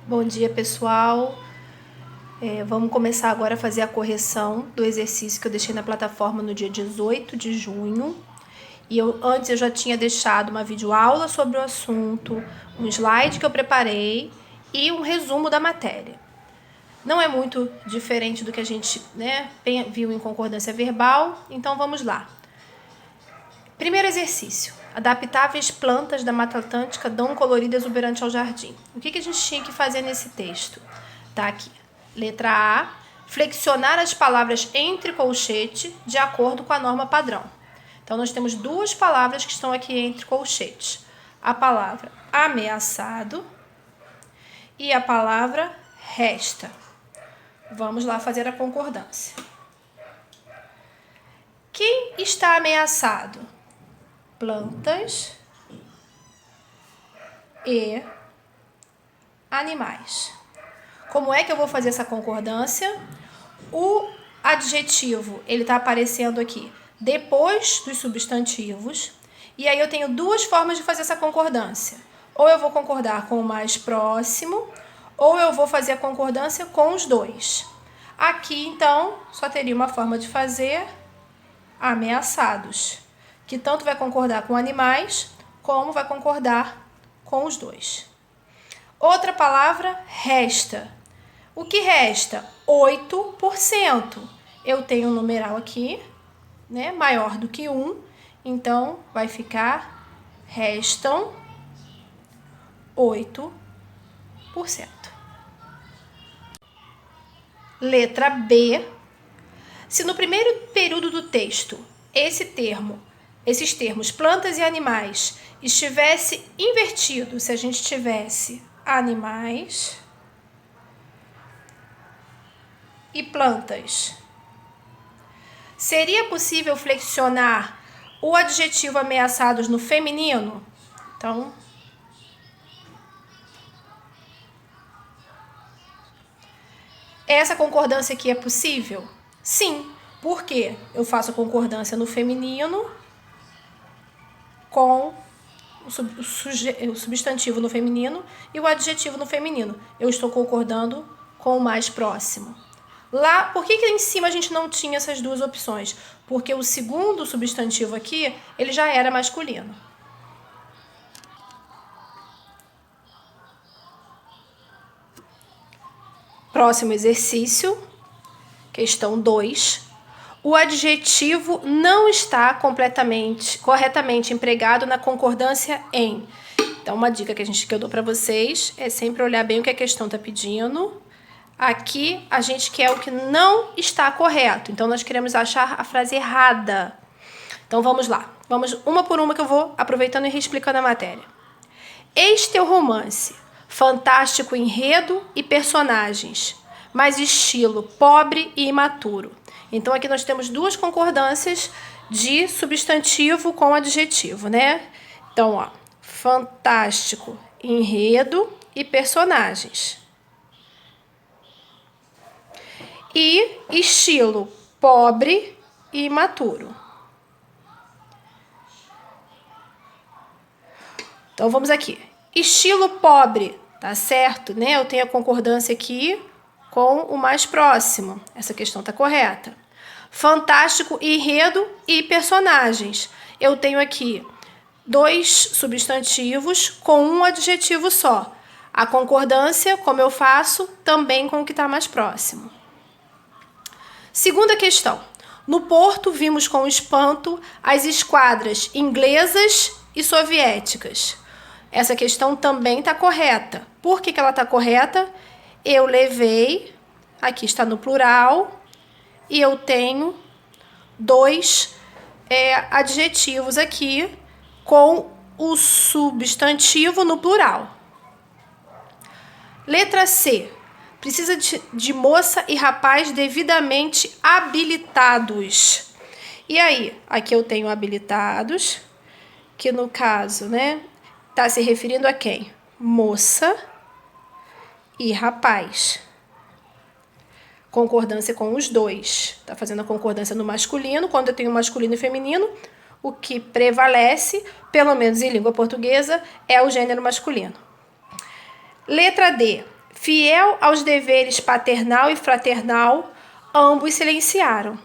Bom dia, pessoal. Vamos começar agora a fazer a correção do exercício que eu deixei na plataforma no dia 18 de junho. E antes eu já tinha deixado uma videoaula sobre o assunto, um slide que eu preparei e um resumo da matéria. Não é muito diferente do que a gente viu em concordância verbal, então vamos lá. Primeiro exercício. Adaptáveis plantas da Mata Atlântica dão colorido exuberante ao jardim. O que a gente tinha que fazer nesse texto? Tá aqui. Letra A. Flexionar as palavras entre colchete de acordo com a norma padrão. Então, nós temos duas palavras que estão aqui entre colchetes. A palavra ameaçado e a palavra resta. Vamos lá fazer a concordância. Quem está ameaçado? Plantas e animais. Como é que eu vou fazer essa concordância? O adjetivo, ele está aparecendo aqui depois dos substantivos. E aí eu tenho duas formas de fazer essa concordância. Ou eu vou concordar com o mais próximo, ou eu vou fazer a concordância com os dois. Aqui, então, só teria uma forma de fazer ameaçados, que tanto vai concordar com animais, como vai concordar com os dois. Outra palavra, resta. O que resta? 8%. Eu tenho um numeral aqui, maior do que 1, então vai ficar restam 8%. Letra B. Se no primeiro período do texto esses termos plantas e animais estivesse invertido, se a gente tivesse animais e plantas, seria possível flexionar o adjetivo ameaçados no feminino? Então, essa concordância aqui é possível? Sim. Por quê? Eu faço a concordância no feminino com o substantivo no feminino e o adjetivo no feminino. Eu estou concordando com o mais próximo. Lá, por que em cima a gente não tinha essas duas opções? Porque o segundo substantivo aqui, ele já era masculino. Próximo exercício, questão 2. O adjetivo não está corretamente empregado na concordância em. Então, uma dica que eu dou para vocês é sempre olhar bem o que a questão está pedindo. Aqui, a gente quer o que não está correto. Então, nós queremos achar a frase errada. Então, vamos lá. Vamos uma por uma que eu vou aproveitando e reexplicando a matéria. Este é o romance. Fantástico enredo e personagens, mas estilo pobre e imaturo. Então, aqui nós temos duas concordâncias de substantivo com adjetivo, Então, ó, fantástico, enredo e personagens. E estilo pobre e imaturo. Então, vamos aqui. Estilo pobre, tá certo, Eu tenho a concordância aqui com o mais próximo. Essa questão está correta. Fantástico, enredo e personagens. Eu tenho aqui dois substantivos com um adjetivo só. A concordância, como eu faço, também com o que está mais próximo. Segunda questão. No porto, vimos com espanto as esquadras inglesas e soviéticas. Essa questão também está correta. Por que ela está correta? Eu levei, aqui está no plural, e eu tenho dois adjetivos aqui com o substantivo no plural. Letra C. Precisa de moça e rapaz devidamente habilitados. E aí, aqui eu tenho habilitados, que no caso, está se referindo a quem? Moça e rapaz. Concordância com os dois. Está fazendo a concordância no masculino. Quando eu tenho masculino e feminino, o que prevalece, pelo menos em língua portuguesa, é o gênero masculino. Letra D. Fiel aos deveres paternal e fraternal, ambos silenciaram.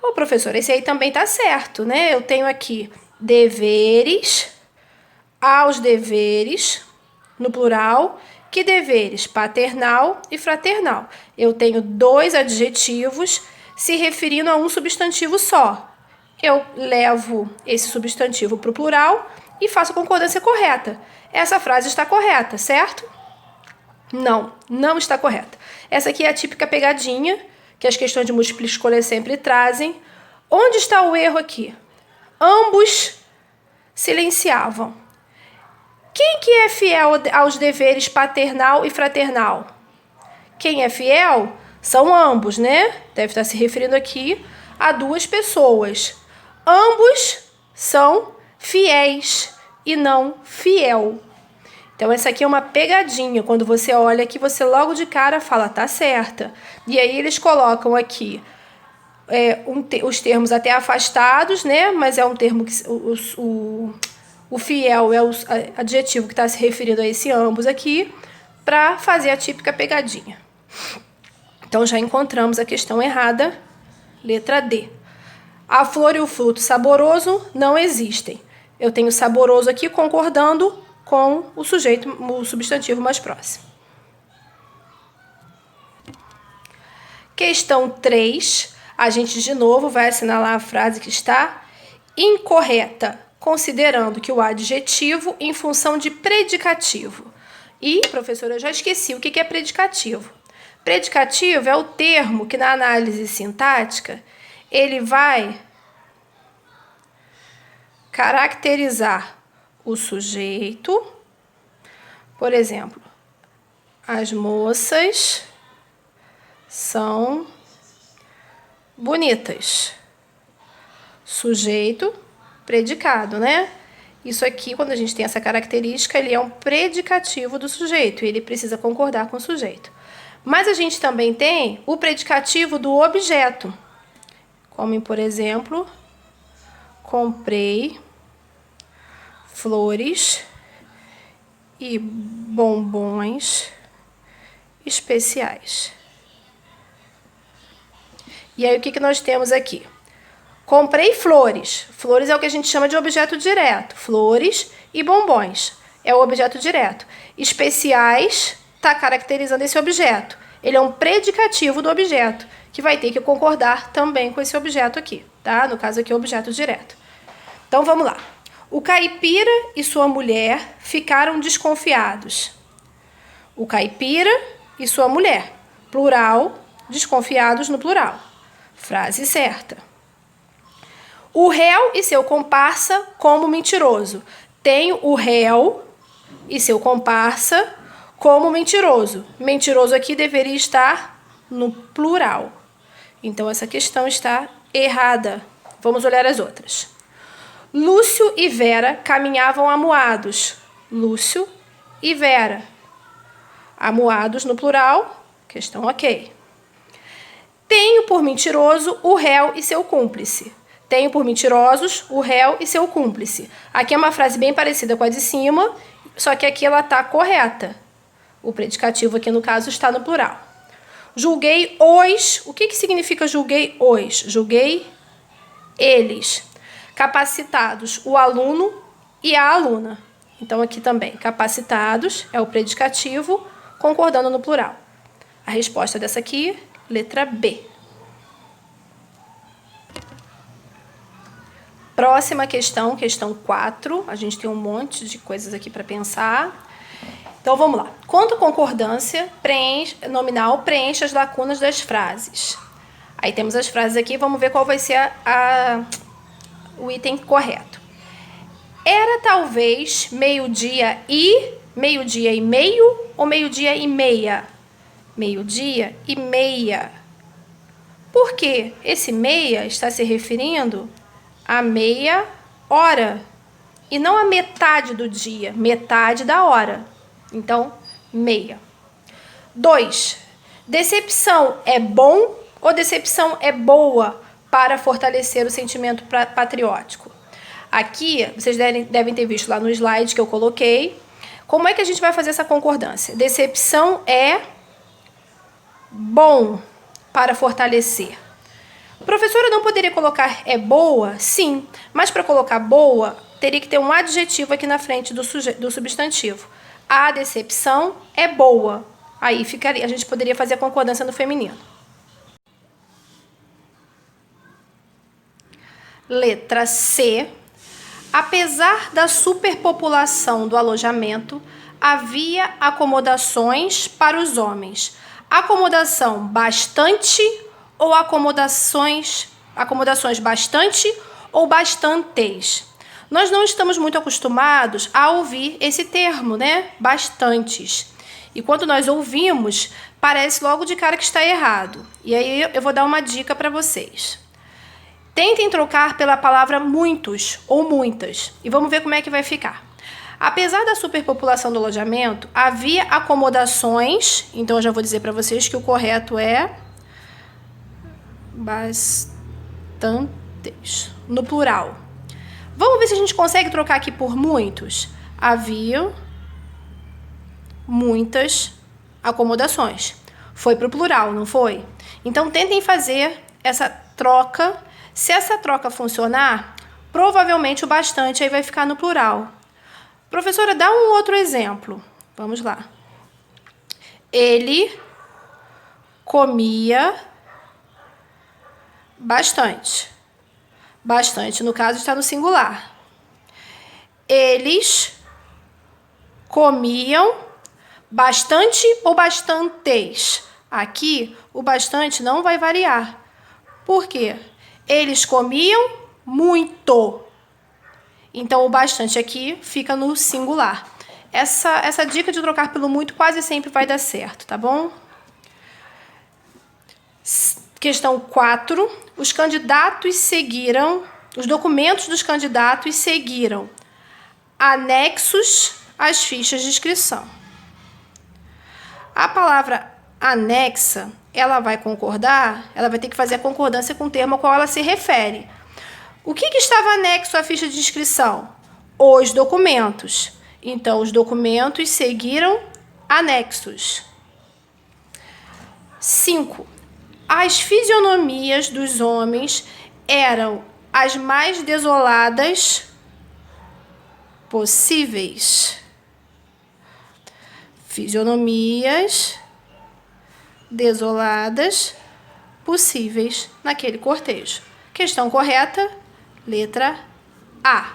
Ô, professor, esse aí também tá certo, né? Eu tenho aqui deveres, aos deveres, no plural. Que deveres? Paternal e fraternal. Eu tenho dois adjetivos se referindo a um substantivo só. Eu levo esse substantivo para o plural e faço a concordância correta. Essa frase está correta, certo? Não, não está correta. Essa aqui é a típica pegadinha que as questões de múltipla escolha sempre trazem. Onde está o erro aqui? Ambos silenciavam. Quem que é fiel aos deveres paternal e fraternal? Quem é fiel são ambos, né? Deve estar se referindo aqui a duas pessoas. Ambos são fiéis e não fiel. Então, essa aqui é uma pegadinha. Quando você olha aqui, você logo de cara fala, tá certa. E aí eles colocam aqui os termos até afastados, né? Mas é um termo que o fiel é o adjetivo que está se referindo a esse ambos aqui, para fazer a típica pegadinha. Então, já encontramos a questão errada, letra D. A flor e o fruto saboroso não existem. Eu tenho saboroso aqui concordando com o sujeito, o substantivo mais próximo. Questão 3. A gente, de novo, vai assinalar a frase que está incorreta, considerando que o adjetivo em função de predicativo. E, professora, eu já esqueci o que é predicativo. Predicativo é o termo que, na análise sintática, ele vai caracterizar o sujeito. Por exemplo, as moças são bonitas. Sujeito, predicado, né? Isso aqui, quando a gente tem essa característica, ele é um predicativo do sujeito e ele precisa concordar com o sujeito. Mas a gente também tem o predicativo do objeto, como, por exemplo, comprei flores e bombons especiais. E aí, o que nós temos aqui? Comprei flores. Flores é o que a gente chama de objeto direto. Flores e bombons é o objeto direto. Especiais está caracterizando esse objeto. Ele é um predicativo do objeto, que vai ter que concordar também com esse objeto aqui, tá? No caso aqui, o objeto direto. Então, vamos lá. O caipira e sua mulher ficaram desconfiados. O caipira e sua mulher. Plural, desconfiados no plural. Frase certa. O réu e seu comparsa como mentiroso. Tenho o réu e seu comparsa como mentiroso. Mentiroso aqui deveria estar no plural. Então, essa questão está errada. Vamos olhar as outras. Lúcio e Vera caminhavam amuados. Lúcio e Vera. Amuados no plural. Questão ok. Tenho por mentiroso o réu e seu cúmplice. Tenho por mentirosos o réu e seu cúmplice. Aqui é uma frase bem parecida com a de cima, só que aqui ela está correta. O predicativo aqui, no caso, está no plural. Julguei os... O que significa julguei os? Julguei eles. Capacitados, o aluno e a aluna. Então, aqui também, capacitados é o predicativo, concordando no plural. A resposta dessa aqui, letra B. Próxima questão, questão 4. A gente tem um monte de coisas aqui para pensar. Então, vamos lá. Quanto concordância nominal preenche as lacunas das frases? Aí temos as frases aqui, vamos ver qual vai ser o item correto. Era talvez meio-dia e meio ou meio-dia e meia? Meio-dia e meia. Por quê? Esse meia está se referindo a meia hora e não a metade do dia, metade da hora. Então, meia. 2. Decepção é bom ou decepção é boa para fortalecer o sentimento patriótico? Aqui, vocês devem ter visto lá no slide que eu coloquei, Como é que a gente vai fazer essa concordância? Decepção é bom para fortalecer. Professora, não poderia colocar é boa? Sim, mas para colocar boa, teria que ter um adjetivo aqui na frente do substantivo. A decepção é boa. Aí ficaria, a gente poderia fazer a concordância no feminino. Letra C. Apesar da superpopulação do alojamento, havia acomodações para os homens. Acomodação bastante ou acomodações bastante ou bastantes? Nós não estamos muito acostumados a ouvir esse termo, né? Bastantes. E quando nós ouvimos, parece logo de cara que está errado. E aí eu vou dar uma dica para vocês. Tentem trocar pela palavra muitos ou muitas. E vamos ver como é que vai ficar. Apesar da superpopulação do alojamento, havia acomodações. Então, eu já vou dizer para vocês que o correto é bastantes, no plural. Vamos ver se a gente consegue trocar aqui por muitos. Havia muitas acomodações. Foi para o plural, não foi? Então, tentem fazer essa troca. Se essa troca funcionar, provavelmente o bastante aí vai ficar no plural. Professora, dá um outro exemplo. Vamos lá. Ele comia bastante. Bastante, no caso, está no singular. Eles comiam bastante ou bastantes? Aqui, o bastante não vai variar. Por quê? Eles comiam muito. Então, o bastante aqui fica no singular. Essa dica de trocar pelo muito quase sempre vai dar certo, tá bom? Questão 4. Os documentos dos candidatos seguiram anexos às fichas de inscrição. A palavra anexa, ela vai ter que fazer a concordância com o termo ao qual ela se refere. O que estava anexo à ficha de inscrição? Os documentos. Então, os documentos seguiram anexos. 5. As fisionomias dos homens eram as mais desoladas possíveis. Fisionomias desoladas possíveis naquele cortejo. Questão correta, letra A.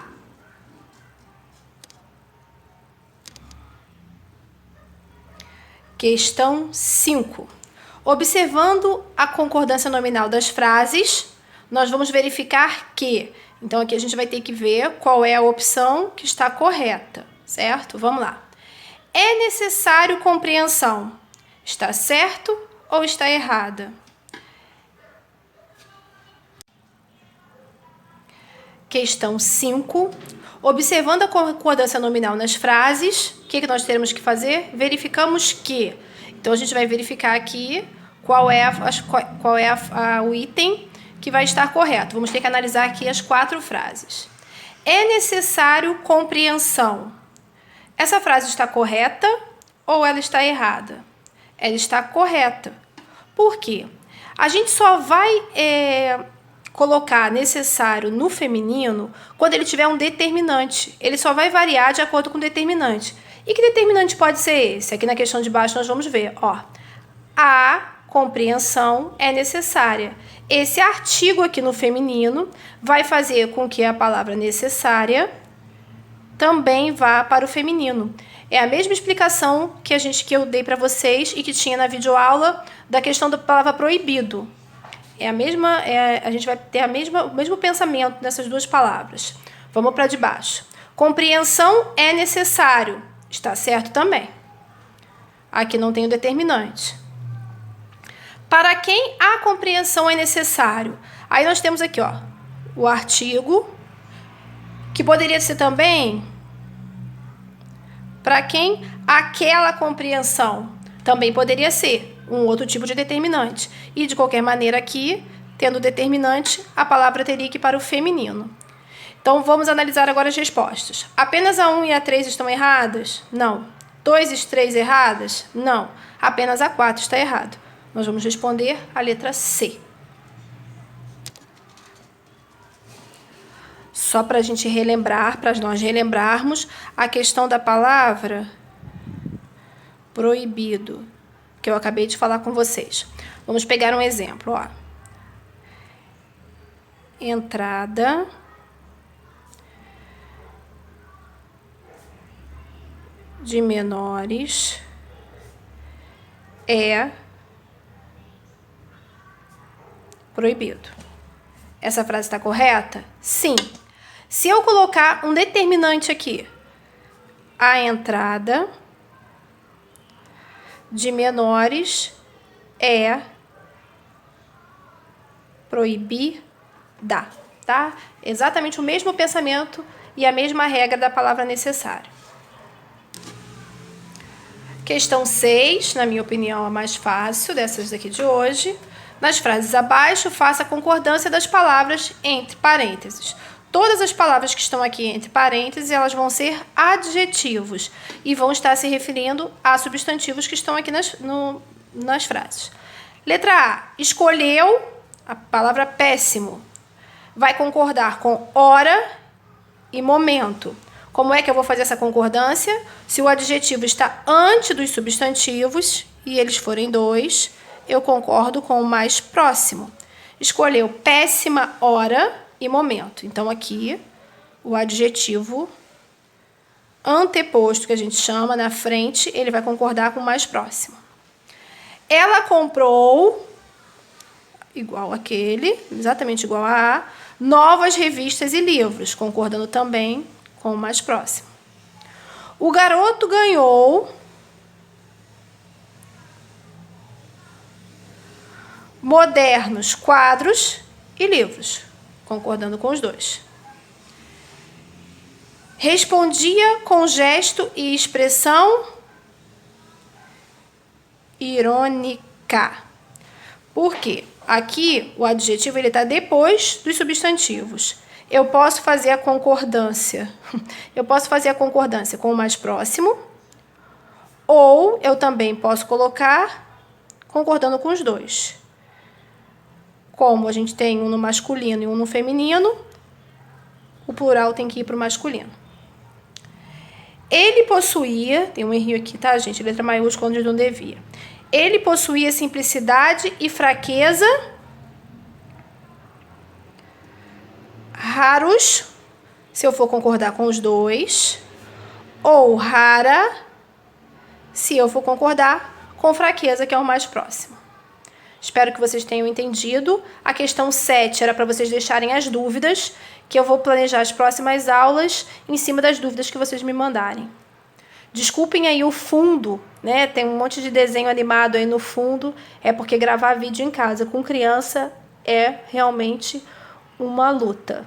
Questão 5. Observando a concordância nominal das frases, nós vamos verificar que... Então, aqui a gente vai ter que ver qual é a opção que está correta, certo? Vamos lá. É necessário compreensão. Está certo ou está errada? Questão 5. Observando a concordância nominal nas frases, o que nós teremos que fazer? Verificamos que... Então, a gente vai verificar aqui qual é o item que vai estar correto. Vamos ter que analisar aqui as 4 frases. É necessário compreensão. Essa frase está correta ou ela está errada? Ela está correta. Por quê? A gente só vai colocar necessário no feminino quando ele tiver um determinante. Ele só vai variar de acordo com o determinante. E que determinante pode ser esse? Aqui na questão de baixo nós vamos ver. Ó, a compreensão é necessária. Esse artigo aqui no feminino vai fazer com que a palavra necessária também vá para o feminino. É a mesma explicação que eu dei para vocês e que tinha na videoaula da questão da palavra proibido. A gente vai ter o mesmo pensamento nessas duas palavras. Vamos para de baixo. Compreensão é necessário. Está certo também. Aqui não tem o determinante. Para quem a compreensão é necessário? Aí nós temos aqui, ó, o artigo, que poderia ser também para quem aquela compreensão. Também poderia ser um outro tipo de determinante. E, de qualquer maneira, aqui, tendo determinante, a palavra teria que ir para o feminino. Então, vamos analisar agora as respostas. Apenas a 1 e a 3 estão erradas? Não. 2 e 3 erradas? Não. Apenas a 4 está errado. Nós vamos responder a letra C. Só para a gente relembrar, para nós relembrarmos a questão da palavra proibido, que eu acabei de falar com vocês. Vamos pegar um exemplo, ó. Entrada de menores é proibido. Essa frase está correta? Sim. Se eu colocar um determinante aqui, a entrada de menores é proibida, tá? Exatamente o mesmo pensamento e a mesma regra da palavra necessário. Questão 6, na minha opinião, a mais fácil dessas daqui de hoje. Nas frases abaixo, faça a concordância das palavras entre parênteses. Todas as palavras que estão aqui entre parênteses, elas vão ser adjetivos e vão estar se referindo a substantivos que estão aqui nas frases. Letra A, escolheu a palavra péssimo. Vai concordar com hora e momento. Como é que eu vou fazer essa concordância? Se o adjetivo está antes dos substantivos e eles forem 2, eu concordo com o mais próximo. Escolheu péssima hora e momento. Então, aqui, o adjetivo anteposto, que a gente chama, na frente, ele vai concordar com o mais próximo. Ela comprou, igual aquele, exatamente igual a, novas revistas e livros, concordando também com o mais próximo. O garoto ganhou modernos quadros e livros, concordando com os dois. Respondia com gesto e expressão irônica. Por quê? Aqui o adjetivo está depois dos substantivos. Eu posso fazer a concordância. Eu posso fazer a concordância com o mais próximo, ou eu também posso colocar concordando com os dois. Como a gente tem um no masculino e um no feminino, o plural tem que ir para o masculino. Ele possuía, tem um errinho aqui, tá, gente? Letra maiúscula onde não devia. Ele possuía simplicidade e fraqueza raros, se eu for concordar com os dois, ou rara, se eu for concordar com fraqueza, que é o mais próximo. Espero que vocês tenham entendido. A questão 7 era para vocês deixarem as dúvidas, que eu vou planejar as próximas aulas em cima das dúvidas que vocês me mandarem. Desculpem aí o fundo, né? Tem um monte de desenho animado aí no fundo. É porque gravar vídeo em casa com criança é realmente uma luta.